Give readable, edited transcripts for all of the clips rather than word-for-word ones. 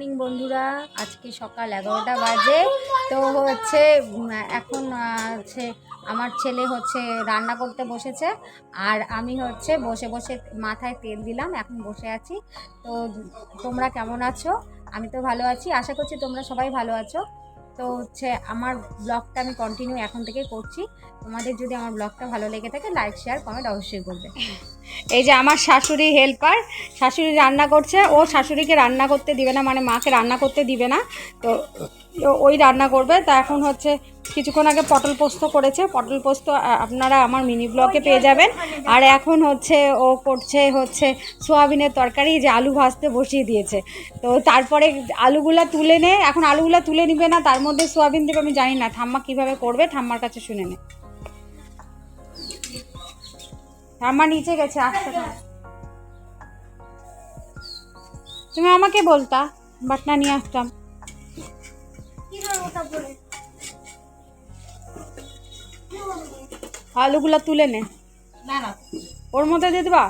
Morning বন্ধুরা, আজকে সকাল 11টা বাজে। তো হচ্ছে এখন হচ্ছে আমার ছেলে হচ্ছে রান্না করতে বসেছে, আর আমি হচ্ছে বসে বসে মাথায় তেল দিলাম, এখন বসে আছি। তো তোমরা কেমন আছো? আমি তো ভালো আছি, আশা করছি তোমরা সবাই ভালো আছো। তো হচ্ছে আমার ব্লগটা আমি কন্টিনিউ এখন থেকে করছি। তোমাদের যদি আমার ব্লগটা ভালো লেগে থাকে লাইক শেয়ার কমেন্ট অবশ্যই করবে। এই যে আমার শাশুড়ি হেল্পার, শাশুড়ি রান্না করছে। ও শাশুড়িকে রান্না করতে দিবে না, মানে মাকে রান্না করতে দিবে না, তো ওই রান্না করবে। তা এখন হচ্ছে কিছুক্ষণ আগে পটল পোস্ত করেছে। পটল পোস্ত আপনারা আমার মিনি ব্লগে পেয়ে যাবেন। আর এখন হচ্ছে ও করছে হচ্ছে সোয়াবিনের তরকারি, যে আলু ভাজতে বসিয়ে দিয়েছে। তো তারপরে আলুগুলা তুলে নে, এখন আলুগুলা তুলে নিবে না, তার মধ্যে সোয়াবিন দেবে। আমি জানি না ঠাম্মা কীভাবে করবে, ঠাম্মার কাছে শুনে নে। ঠাম্মা নিচে গেছে, আসতে পারে। তুমি আমাকে বলতা, বাটনা নিয়ে আসতাম। আলুগুলা তুলে নে, ওর মধ্যে দিয়ে দেবা।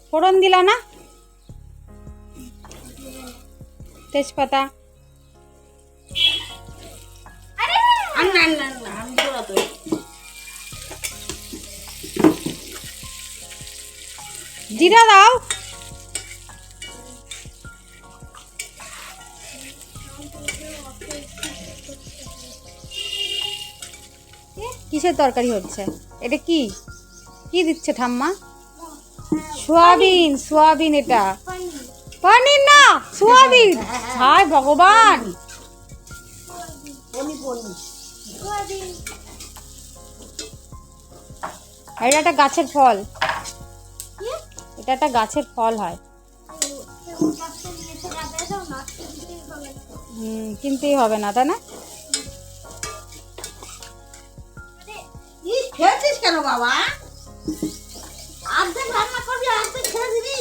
ফোড়ন দিলা না, তেজপাতা। জিরা দাও। কিসের তরকারি হচ্ছে এটা? কি কি দিচ্ছে ঠাম্মা? Soybean, soybean. এটা পনির না, সোয়াবিন। হায় ভগবান, এটা একটা গাছের ফল, এটা একটা গাছের ফল হয়। কিনতেই হবে না, তাই না? খেয়েছিস কেন বাবা? অর্ধেক রান্না করবি, অর্ধেক ছেড়ে দিবি।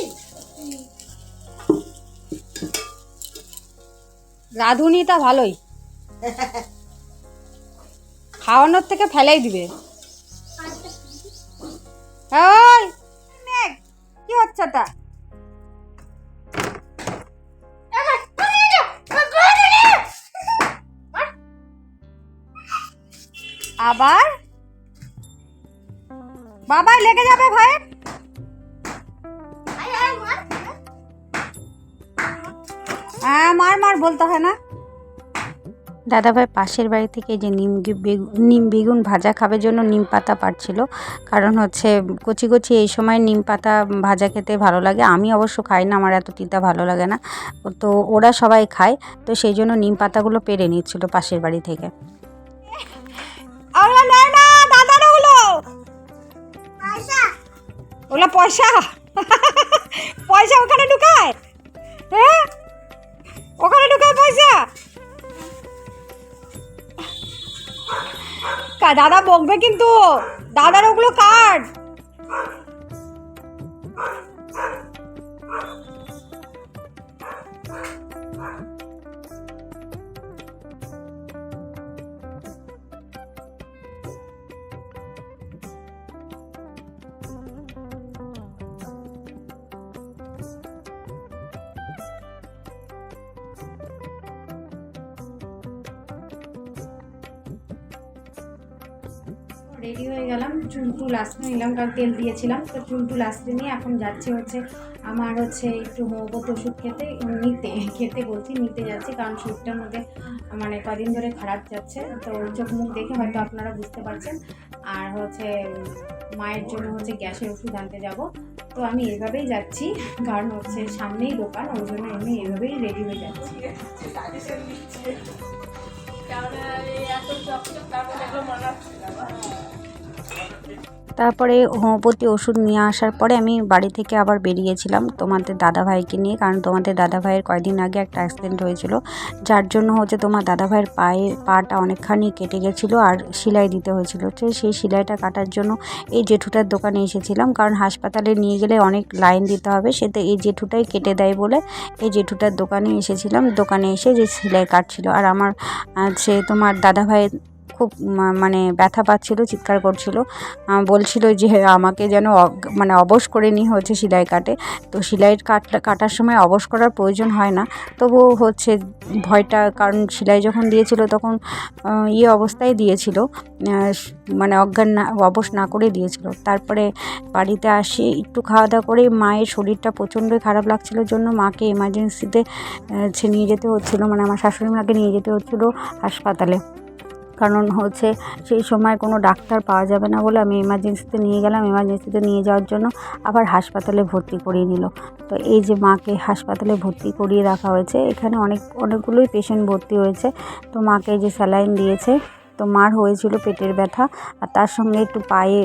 রাঁধুনিটা ভালোই, খাওয়ানোর থেকে ফেলাই দিবে। কি হচ্ছে তা? আবার বাবাই লেগে যাবে ভাই। হ্যাঁ, মার মার বলতে হয় না। দাদাভাই পাশের বাড়ি থেকে যে নিম বেগুন ভাজা খাবার জন্য নিম পাতা পাড়ছিল। কারণ হচ্ছে কচি কচি এই সময় নিম পাতা ভাজা খেতে ভালো লাগে। আমি অবশ্য খাই না, আমার এত তিতা ভালো লাগে না, তো ওরা সবাই খায়, তো সেই জন্য নিম পাতাগুলো পেড়ে নিচ্ছিল পাশের বাড়ি থেকে। ওগুলো পয়সা, পয়সা ওখানে ঢুকায়। হ্যাঁ, ওখানে ঢুকায় পয়সা। দাদা বকবে কিন্তু, দাদার ওগুলো কার্ড। রেডি হয়ে গেলাম, চুল টুল আসতে নিলাম, কারণ তেল দিয়েছিলাম। তো চুল টুল আসতে নিয়ে এখন যাচ্ছি হচ্ছে আমার হচ্ছে একটু হোমিওপ্যাথি ওষুধ খেতে বলছি, নিতে যাচ্ছি। কারণ শরীরটার মধ্যে মানে কদিন ধরে খারাপ যাচ্ছে, তো চোখ মুখ দেখে হয়তো আপনারা বুঝতে পারছেন। আর হচ্ছে মায়ের জন্য হচ্ছে গ্যাসের ওষুধ আনতে যাব। তো আমি এভাবেই যাচ্ছি, কারণ হচ্ছে সামনেই দোকান, ওই জন্য আমি এভাবেই রেডি হয়ে যাচ্ছি। তারপরে হোমিওপ্যাথি ওষুধ নিয়ে আসার পরে আমি বাড়ি থেকে আবার বেরিয়েছিলাম তোমাদের দাদাভাইকে নিয়ে। কারণ তোমাদের দাদাভাইয়ের কয়েকদিন আগে একটা অ্যাক্সিডেন্ট হয়েছিল, যার জন্য হচ্ছে তোমার দাদাভাইয়ের পাটা অনেকখানি কেটে গেছিলো, আর সেলাই দিতে হয়েছিল। তো সেই সেলাইটা কাটার জন্য এই জেঠুটার দোকানে এসেছিলাম, কারণ হাসপাতালে নিয়ে গেলে অনেক লাইন দিতে হবে, সেটা এই জেঠুটাই কেটে দেয় বলে এই জেঠুটার দোকানে এসেছিলাম। দোকানে এসে যে সেলাই কাটছিল, আর আমার সে তোমার দাদাভাইয়ের খুব মানে ব্যথা পাচ্ছিল, চিৎকার করছিল, বলছিল যে আমাকে যেন মানে অবশ করে নিয়ে হচ্ছে সেলাই কাটে। তো সেলাই কাটার সময় অবশ করার প্রয়োজন হয় না, তবুও হচ্ছে ভয়টা, কারণ সেলাই যখন দিয়েছিল তখন অবস্থায় দিয়েছিল, মানে অজ্ঞান না, অবশ না করে দিয়েছিল। তারপরে বাড়িতে আসি, একটু খাওয়া দাওয়া করে মায়ের শরীরটা প্রচণ্ডই খারাপ লাগছিল জন্য মাকে এমার্জেন্সিতে নিয়ে যেতে হচ্ছিলো, মানে আমার শাশুড়ি মাকে নিয়ে যেতে হচ্ছিলো হাসপাতালে। কারণ হচ্ছে সেই সময় কোনো ডাক্তার পাওয়া যাবে না বলে আমি এমার্জেন্সিতে নিয়ে গেলাম। এমার্জেন্সিতে নিয়ে যাওয়ার জন্য আবার হাসপাতালে ভর্তি করিয়ে নিল। তো এই যে মাকে হাসপাতালে ভর্তি করিয়ে রাখা হয়েছে, এখানে অনেকগুলোই পেশেন্ট ভর্তি হয়েছে। তো মাকে যে স্যালাইন দিয়েছে, তো মার হয়েছিল পেটের ব্যথা, আর তার সঙ্গে একটু পায়ে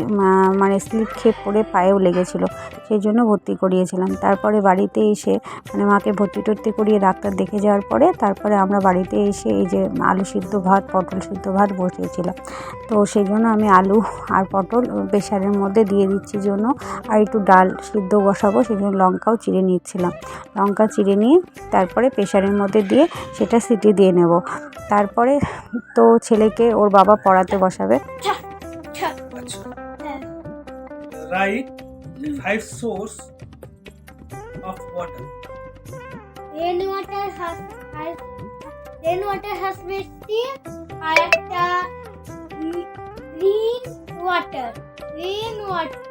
মানে স্লিপ খেয়ে পড়ে পায়েও লেগেছিলো, সেই জন্য ভর্তি করিয়েছিলাম। তারপরে বাড়িতে এসে মানে মাকে ভর্তি টর্তি করিয়ে ডাক্তার দেখে যাওয়ার পরে তারপরে আমরা বাড়িতে এসে এই যে আলু সিদ্ধ ভাত, পটল সিদ্ধ ভাত বসিয়েছিলাম। তো সেই জন্য আমি আলু আর পটল প্রেশারের মধ্যে দিয়ে দিচ্ছি জন্য, আর একটু ডাল সিদ্ধ বসাবো সেই জন্য লঙ্কাও চিড়ে নিচ্ছিলাম। লঙ্কা চিড়ে নিয়ে তারপরে প্রেশারের মধ্যে দিয়ে সেটা সিটি দিয়ে নেব। তারপরে তো ছেলেকে ওর বাবা পড়াতে বসাবে। Write 5 source of water. Rainwater harvesting আর একটা rain water